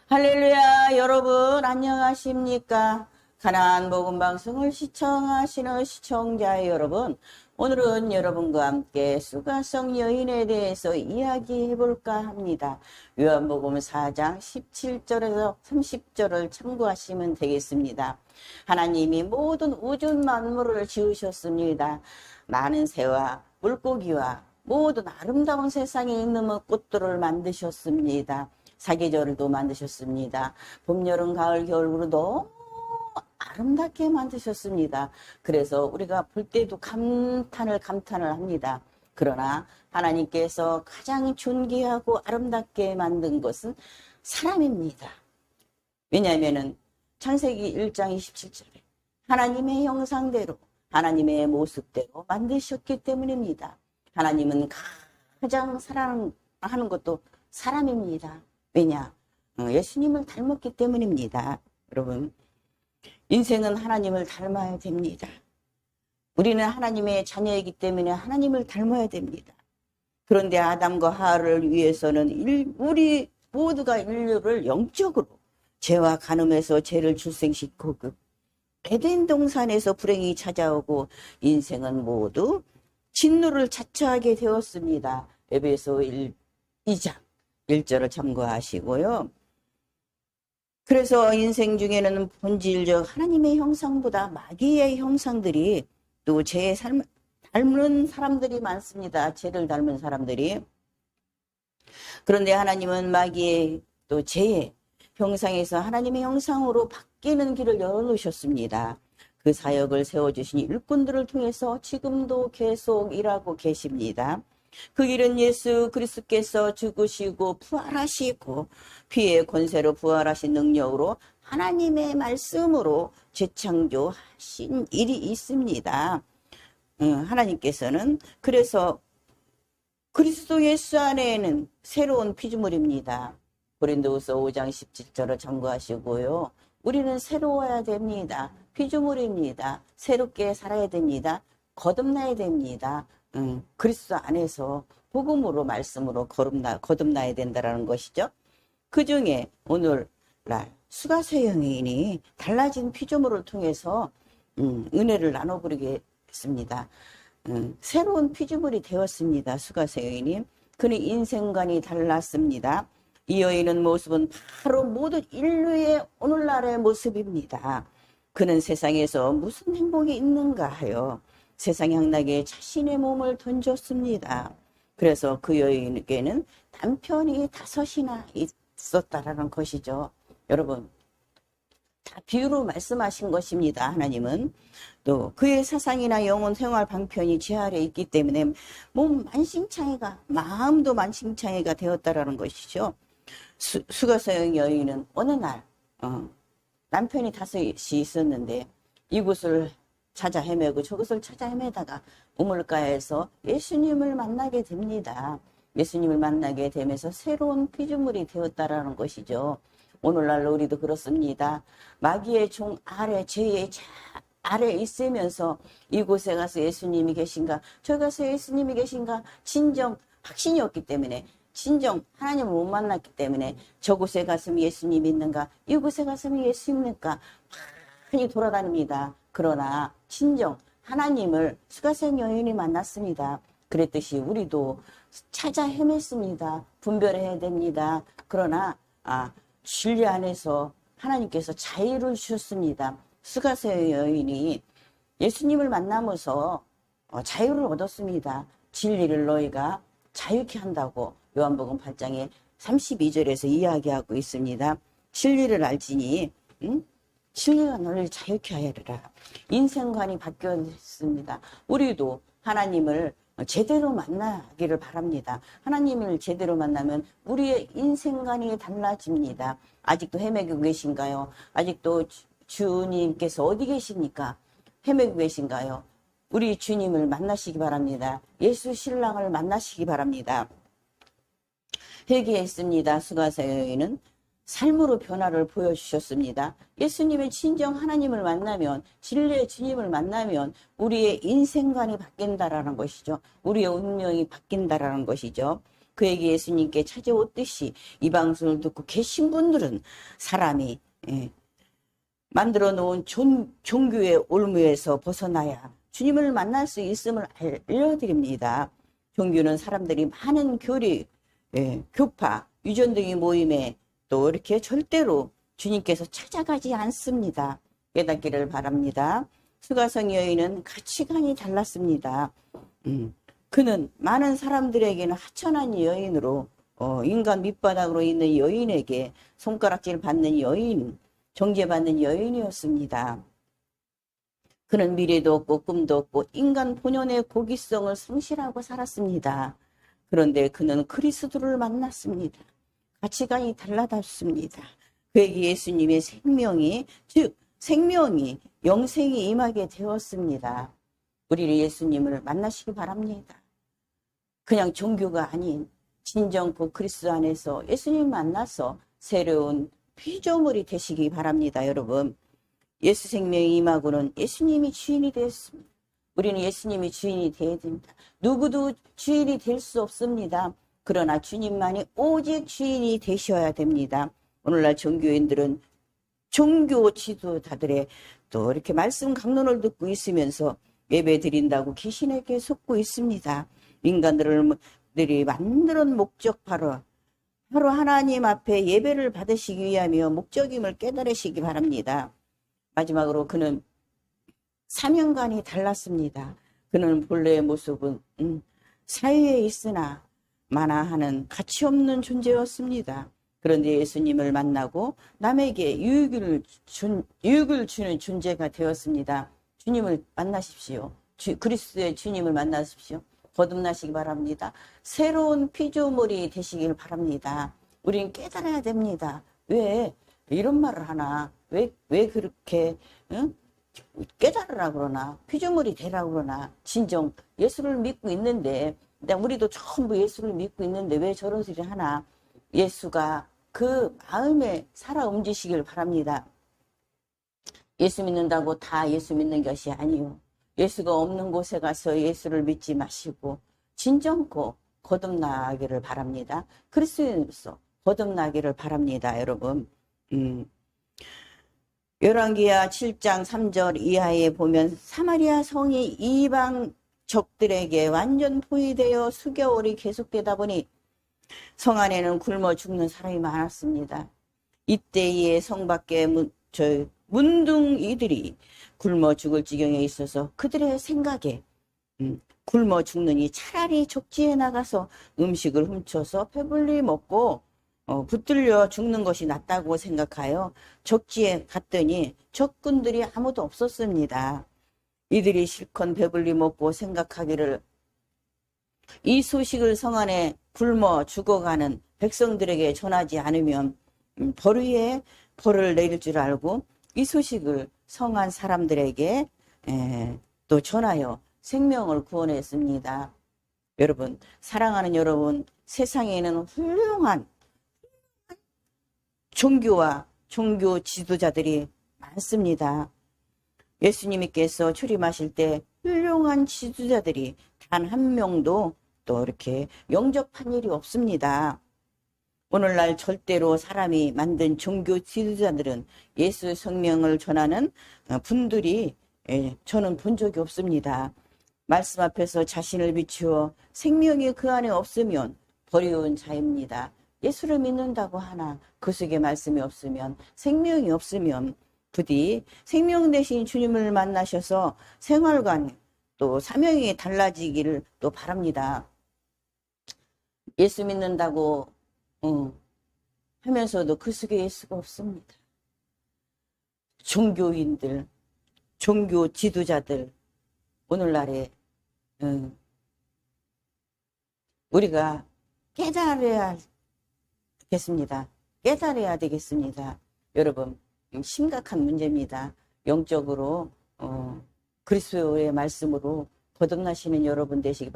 할렐루야, 여러분 안녕하십니까? 가나안 복음 방송을 시청하시는 시청자 여러분, 오늘은 여러분과 함께 수가성 여인에 대해서 이야기해 볼까 합니다. 요한복음 4장 17절에서 30절을 참고하시면 되겠습니다. 하나님이 모든 우주 만물을 지으셨습니다. 많은 새와 물고기와 모든 아름다운 세상에 있는 꽃들을 만드셨습니다. 사계절도 만드셨습니다. 봄, 여름, 가을, 겨울으로 너무 아름답게 만드셨습니다. 그래서 우리가 볼 때도 감탄을 합니다. 그러나 하나님께서 가장 존귀하고 아름답게 만든 것은 사람입니다. 왜냐하면 창세기 1장 27절에 하나님의 형상대로 하나님의 모습대로 만드셨기 때문입니다. 하나님은 가장 사랑하는 것도 사람입니다. 왜냐? 예수님을 닮았기 때문입니다. 여러분, 인생은 하나님을 닮아야 됩니다. 우리는 하나님의 자녀이기 때문에 하나님을 닮아야 됩니다. 그런데 아담과 하와를 위해서는 우리 모두가 인류를 영적으로 죄와 간음에서 죄를 출생시키고 에덴 동산에서 불행이 찾아오고 인생은 모두 진노를 자처하게 되었습니다. 에베소 2장 1절을 참고하시고요. 그래서 인생 중에는 본질적 하나님의 형상보다 마귀의 형상들이 또 죄의 닮은 사람들이 많습니다. 죄를 닮은 사람들이. 그런데 하나님은 마귀의 또 죄의 형상에서 하나님의 형상으로 바뀌는 길을 열어놓으셨습니다. 그 사역을 세워주신 일꾼들을 통해서 지금도 계속 일하고 계십니다. 그 길은 예수 그리스도께서 죽으시고 부활하시고 피의 권세로 부활하신 능력으로 하나님의 말씀으로 재창조하신 일이 있습니다. 하나님께서는 그래서 그리스도 예수 안에는 새로운 피조물입니다. 고린도후서 5장 17절을 참고하시고요. 우리는 새로워야 됩니다. 피조물입니다. 새롭게 살아야 됩니다. 거듭나야 됩니다. 그리스도 안에서 복음으로 말씀으로 거듭나야 된다는 것이죠. 그 중에 오늘날 수가세 여인이 달라진 피조물을 통해서 은혜를 나눠버리겠습니다. 새로운 피조물이 되었습니다. 수가세 여인이. 그는 인생관이 달랐습니다. 이 여인은 모습은 바로 모든 인류의 오늘날의 모습입니다. 그는 세상에서 무슨 행복이 있는가 하여 세상 향락에 자신의 몸을 던졌습니다. 그래서 그 여인에게는 남편이 5이나 있었다라는 것이죠. 여러분, 다 비유로 말씀하신 것입니다. 하나님은 또 그의 사상이나 영혼 생활 방편이 제 아래 있기 때문에 몸 만신창이가 마음도 만신창이가 되었다라는 것이죠. 수가성 여인은 어느 날 남편이 5이 있었는데 이곳을 찾아 헤매고 저것을 찾아 헤매다가 우물가에서 예수님을 만나게 됩니다. 예수님을 만나게 되면서 새로운 피조물이 되었다라는 것이죠. 오늘날 우리도 그렇습니다. 마귀의 종 아래, 죄의 아래 있으면서 이곳에 가서 예수님이 계신가, 저기 가서 예수님이 계신가, 진정 확신이 없기 때문에, 진정 하나님을 못 만났기 때문에 저곳에 가서 예수님이 있는가, 이곳에 가서 예수님이 있는가 많이 돌아다닙니다. 그러나 진정 하나님을 수가성 여인이 만났습니다. 그랬듯이 우리도 찾아 헤맸습니다. 분별해야 됩니다. 그러나 진리 안에서 하나님께서 자유를 주셨습니다. 수가성 여인이 예수님을 만나면서 자유를 얻었습니다. 진리를 너희가 자유케 한다고 요한복음 8장에 32절에서 이야기하고 있습니다. 진리를 알지니 진리가 너를 자유케 하리라. 인생관이 바뀌었습니다. 우리도 하나님을 제대로 만나기를 바랍니다. 하나님을 제대로 만나면 우리의 인생관이 달라집니다. 아직도 헤매고 계신가요? 아직도 주님께서 어디 계십니까? 헤매고 계신가요? 우리 주님을 만나시기 바랍니다. 예수 신랑을 만나시기 바랍니다. 회개했습니다. 수가세 여인은 삶으로 변화를 보여주셨습니다. 예수님의 친정 하나님을 만나면, 진리의 주님을 만나면 우리의 인생관이 바뀐다라는 것이죠. 우리의 운명이 바뀐다라는 것이죠. 그에게 예수님께 찾아오듯이 이 방송을 듣고 계신 분들은 사람이 만들어 놓은 종교의 올무에서 벗어나야 주님을 만날 수 있음을 알려드립니다. 종교는 사람들이 많은 교리, 교파, 유전 등의 모임에 또 이렇게 절대로 주님께서 찾아가지 않습니다. 깨닫기를 바랍니다. 수가성 여인은 가치관이 달랐습니다. 그는 많은 사람들에게는 하천한 여인으로 인간 밑바닥으로 있는 여인에게 손가락질 받는 여인, 정죄받는 여인이었습니다. 그는 미래도 없고 꿈도 없고 인간 본연의 고귀성을 상실하고 살았습니다. 그런데 그는 그리스도를 만났습니다. 가치관이 달라졌습니다. 그에게 예수님의 생명이, 즉 생명이, 영생이 임하게 되었습니다. 우리 예수님을 만나시기 바랍니다. 그냥 종교가 아닌 진정 그 그리스도 안에서 예수님 만나서 새로운 피조물이 되시기 바랍니다. 여러분, 예수 생명이 임하고는 예수님이 주인이 되었습니다. 우리는 예수님이 주인이 되어야 됩니다. 누구도 주인이 될 수 없습니다. 그러나 주님만이 오직 주인이 되셔야 됩니다. 오늘날 종교인들은 종교 지도자들의 또 이렇게 말씀 강론을 듣고 있으면서 예배 드린다고 귀신에게 속고 있습니다. 인간들이 만드는 목적 바로 하나님 앞에 예배를 받으시기 위하며 목적임을 깨달으시기 바랍니다. 마지막으로 그는 사명관이 달랐습니다. 그는 본래의 모습은 사회에 있으나 마나하는 가치없는 존재였습니다. 그런데 예수님을 만나고 남에게 유익을 주는 존재가 되었습니다. 주님을 만나십시오. 그리스도의 주님을 만나십시오. 거듭나시기 바랍니다. 새로운 피조물이 되시길 바랍니다. 우리는 깨달아야 됩니다. 왜 이런 말을 하나? 왜 그렇게 깨달으라 그러나? 피조물이 되라 그러나? 진정 예수를 믿고 있는데, 우리도 전부 예수를 믿고 있는데 왜 저런 소리 하나? 예수가 그 마음에 살아 움직이시길 바랍니다. 예수 믿는다고 다 예수 믿는 것이 아니요. 예수가 없는 곳에 가서 예수를 믿지 마시고 진정코 거듭나기를 바랍니다. 그리스도인으로서 거듭나기를 바랍니다. 여러분. 열왕기하 7장 3절 이하에 보면 사마리아 성이 이방 적들에게 완전 포위되어 수개월이 계속되다 보니 성 안에는 굶어 죽는 사람이 많았습니다. 이때에 성 밖에 문둥이들이 굶어 죽을 지경에 있어서 그들의 생각에 굶어 죽느니 차라리 적지에 나가서 음식을 훔쳐서 배불리 먹고 붙들려 죽는 것이 낫다고 생각하여 적지에 갔더니 적군들이 아무도 없었습니다. 이들이 실컷 배불리 먹고 생각하기를 이 소식을 성 안에 굶어 죽어가는 백성들에게 전하지 않으면 벌 위에 벌을 내릴 줄 알고 이 소식을 성안 사람들에게 또 전하여 생명을 구원했습니다. 여러분, 사랑하는 여러분, 세상에는 훌륭한 종교와 종교 지도자들이 많습니다. 예수님께서 출임하실 때 훌륭한 지도자들이 단 한 명도 또 이렇게 영접한 일이 없습니다. 오늘날 절대로 사람이 만든 종교 지도자들은 예수 성명을 전하는 분들이 저는 본 적이 없습니다. 말씀 앞에서 자신을 비추어 생명이 그 안에 없으면 버려온 자입니다. 예수를 믿는다고 하나 그 속에 말씀이 없으면 생명이 없으면 부디 생명 대신 주님을 만나셔서 생활관 또 사명이 달라지기를 또 바랍니다. 예수 믿는다고 하면서도 그 속에 예수가 없습니다. 종교인들, 종교 지도자들 오늘날에 우리가 깨달아야 되겠습니다. 깨달아야 되겠습니다. 여러분, 심각한 문제입니다. 영적으로 그리스도의 말씀으로 거듭나시는 여러분 되시기 바랍니다.